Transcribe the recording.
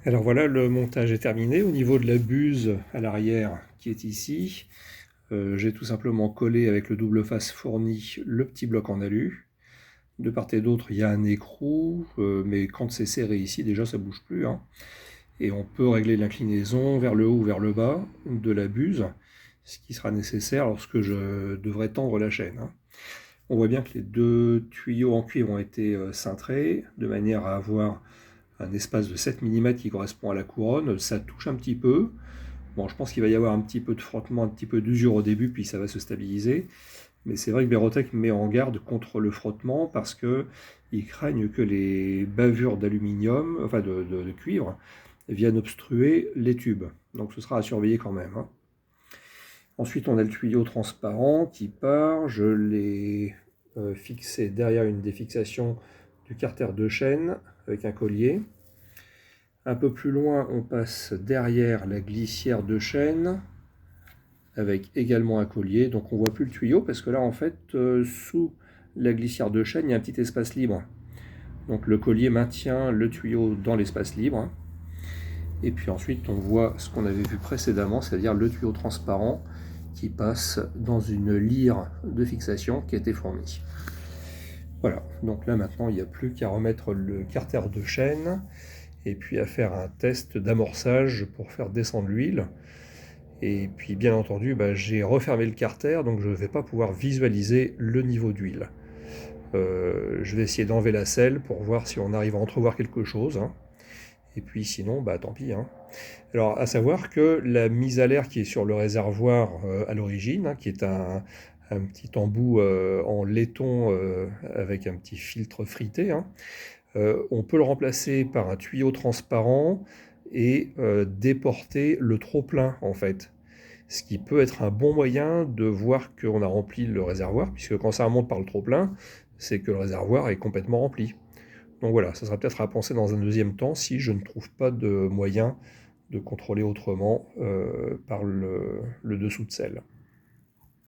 Alors voilà, le montage est terminé. Au niveau de la buse à l'arrière qui est ici, j'ai tout simplement collé avec le double face fourni le petit bloc en alu. De part et d'autre, il y a un écrou, mais quand c'est serré ici, déjà ça bouge plus, hein. Et on peut régler l'inclinaison vers le haut ou vers le bas de la buse, ce qui sera nécessaire lorsque je devrais tendre la chaîne, hein. On voit bien que les deux tuyaux en cuivre ont été cintrés, de manière à avoir un espace de 7 mm qui correspond à la couronne. Ça touche un petit peu. Bon, je pense qu'il va y avoir un petit peu de frottement, un petit peu d'usure au début, puis ça va se stabiliser. Mais c'est vrai que Berotech met en garde contre le frottement parce qu'ils craignent que les bavures d'aluminium, enfin de cuivre, viennent obstruer les tubes. Donc ce sera à surveiller quand même, hein. Ensuite, on a le tuyau transparent qui part. Je l'ai fixé derrière une des fixations du carter de chaîne avec un collier. Un peu plus loin, on passe derrière la glissière de chaîne avec également un collier. Donc on voit plus le tuyau parce que là, en fait, sous la glissière de chaîne, il y a un petit espace libre. Donc le collier maintient le tuyau dans l'espace libre. Et puis ensuite, on voit ce qu'on avait vu précédemment, c'est-à-dire le tuyau transparent qui passe dans une lyre de fixation qui a été fournie. Voilà, donc là maintenant, il n'y a plus qu'à remettre le carter de chaîne et puis à faire un test d'amorçage pour faire descendre l'huile. Et puis bien entendu, j'ai refermé le carter, donc je ne vais pas pouvoir visualiser le niveau d'huile. Je vais essayer d'enlever la selle pour voir si on arrive à entrevoir quelque chose, hein. Et puis sinon, tant pis, hein. Alors, à savoir que la mise à l'air qui est sur le réservoir à l'origine, hein, qui est un petit embout en laiton avec un petit filtre frité, hein, on peut le remplacer par un tuyau transparent et déporter le trop-plein, en fait. Ce qui peut être un bon moyen de voir qu'on a rempli le réservoir, puisque quand ça remonte par le trop-plein, c'est que le réservoir est complètement rempli. Donc voilà, ça sera peut-être à penser dans un deuxième temps si je ne trouve pas de moyen de contrôler autrement par le dessous de selle.